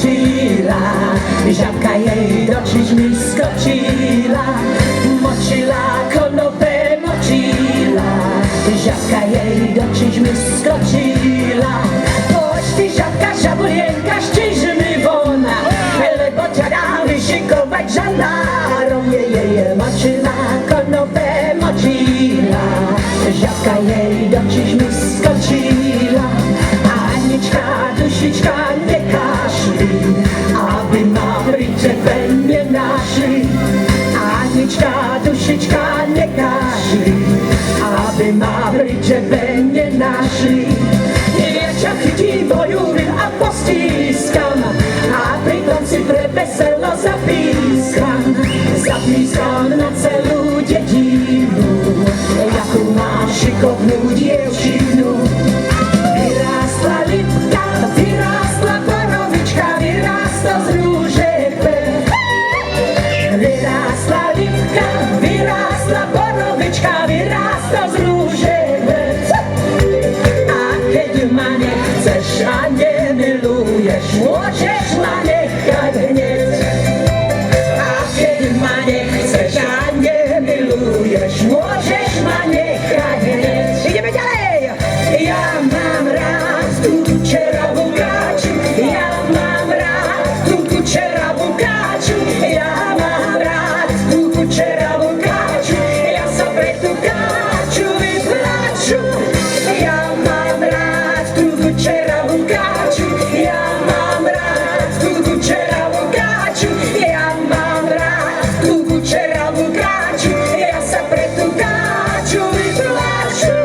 močila, žabka jej do čižmy skočila, močila konope močila, žabka jej do čižmy skočila. Poď ty žabka, žabulienka, z čižmy von, lebo ťa dá vyšikovať žandárom. Močila konope močila, žabka jej do čižmy skočila. Anička, dušička, nekašli, aby ma pri tebe nenašli. Anička, dušička, nekašli, aby ma pri tebe nenašli. Ja ťa chytím, bojúrim a postískam, a pritom si pre veselo zapískam. Zapískam na celú dedinu, jakú mám šikovnú dievčinu. Vyrástla lipka, vyrástla borovička, vyrástla z rúžekve. Vyrástla lipka, vyrástla borovička, vyrástla z rúžekve. A keď ma nechceš a nemiluješ, môžeš ma nechať hneď. A keď ma nechceš a nemiluješ, môžeš ma nechať hneď. Ideme ďalej! Ja mám rád tú čeravú káču, ja mám rád tú čeravú káču, ja mám rád tú čeravú káču, ja sa pre tú káču vyplaču. Ja mám rád tú čeravú káču, ja mám rád tú čeravú káču, ja mám rád tú čeravú káču, ja sa pre tú káču vyplaču.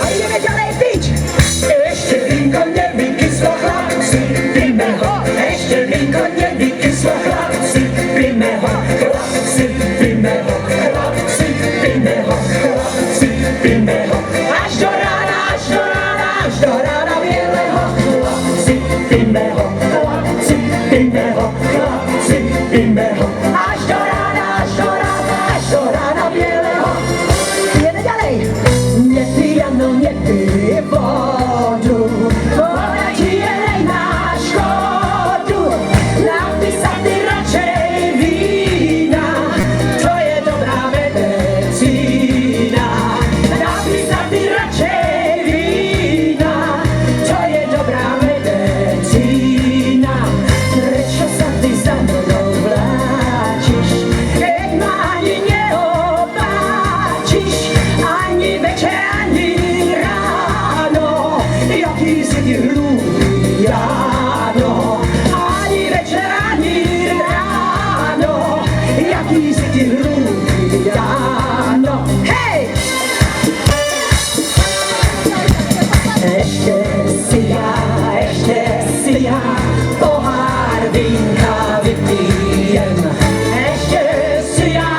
A ideme ďalej piť! Ešte vínko nevykyslo, chlapci, píme ho. Ešte vínko nevykyslo, chlapci, píme ho. Chlapci, píme ho, chlapci, píme ho, chlapci, píme ho. Až do rána, až do rána, až do rána bieleho. Chlapci, píme ho, chlapci, píme ho, chlapci, píme ho. Až do rána, až do rána, až do rána bieleho. Ideme ďalej! Nepij, ano, nepij vodu, voda ti je na škodu. Napij sa ty radšej vína, to je dobrá medicína. Napij sa ty radšej vína, to je dobrá medicína. Prečo sa ty za mnou vláčiš, keď ma ani neopáčiš, ani večer, ani ráno, jaký si ty hlúpy, áno. Ani večer, ani ráno, jaký si ty hlúpy, áno. Hej! Ešte si ja pohár vínka vypijem. Ešte si ja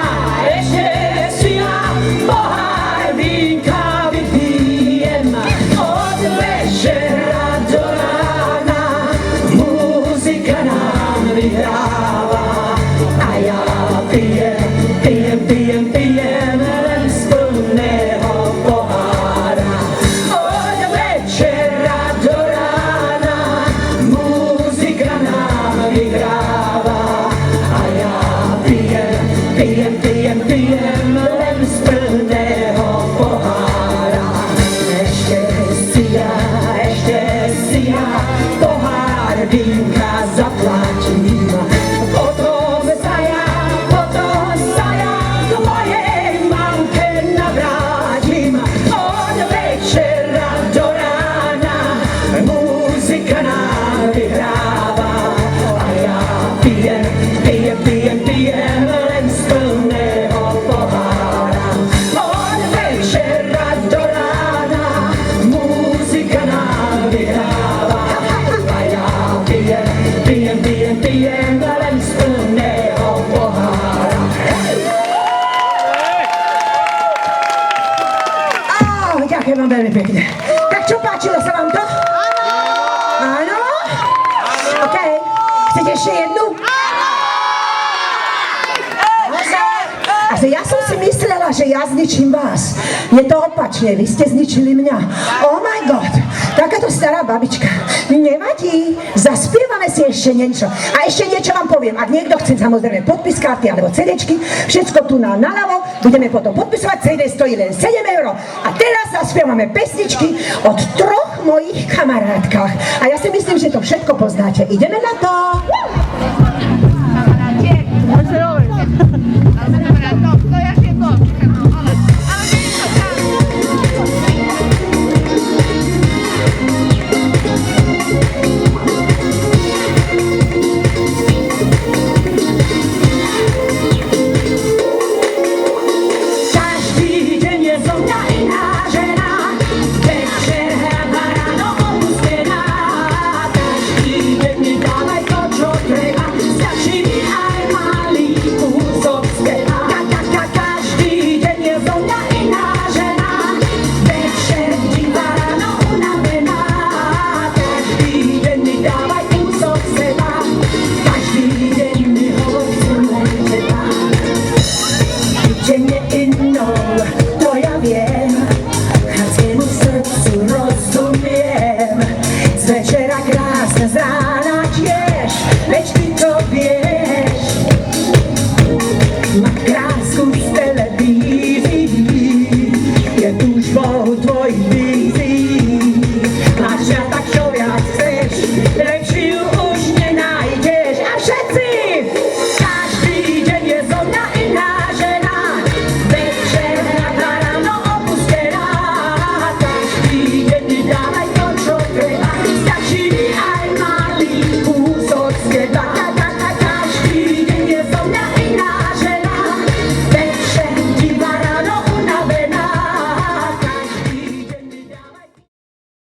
pohár vínka vypijem. Od večera do rána muzika nám vyhráva. A ja pijem len z plného pohára. Od večera do rána muzika nám vyhráva. A ja pijem len z plného pohára. Ešte si ja pohár vínka zaplatím. Potom sa ja k mojej mamke navrátim. Od večera do rána muzika nám vyhráva. A ja pijem len z plného pohára. Od večera do rána muzika nám vyhráva. A ja pijem len z plného pohára. Ďakujem vám veľmi pekne. Tak čo, páčilo sa vám to? Áno? OK. Chcete ešte jednu? Ja som si myslela, že ja zničím vás. Je to opačne, vy ste zničili mňa. Oh my God. takáto stará babička. Nevadí, zaspievame si ešte niečo. A ešte niečo vám poviem, ak niekto chce samozrejme podpis karty alebo CDčky, všetko tu naľavo, budeme potom podpisovať, CD stojí len 7 €. A teraz zaspievame pesničky od 3 mojich kamarátkach. A ja si myslím, že to všetko poznáte. Ideme na to! Kamarátiek.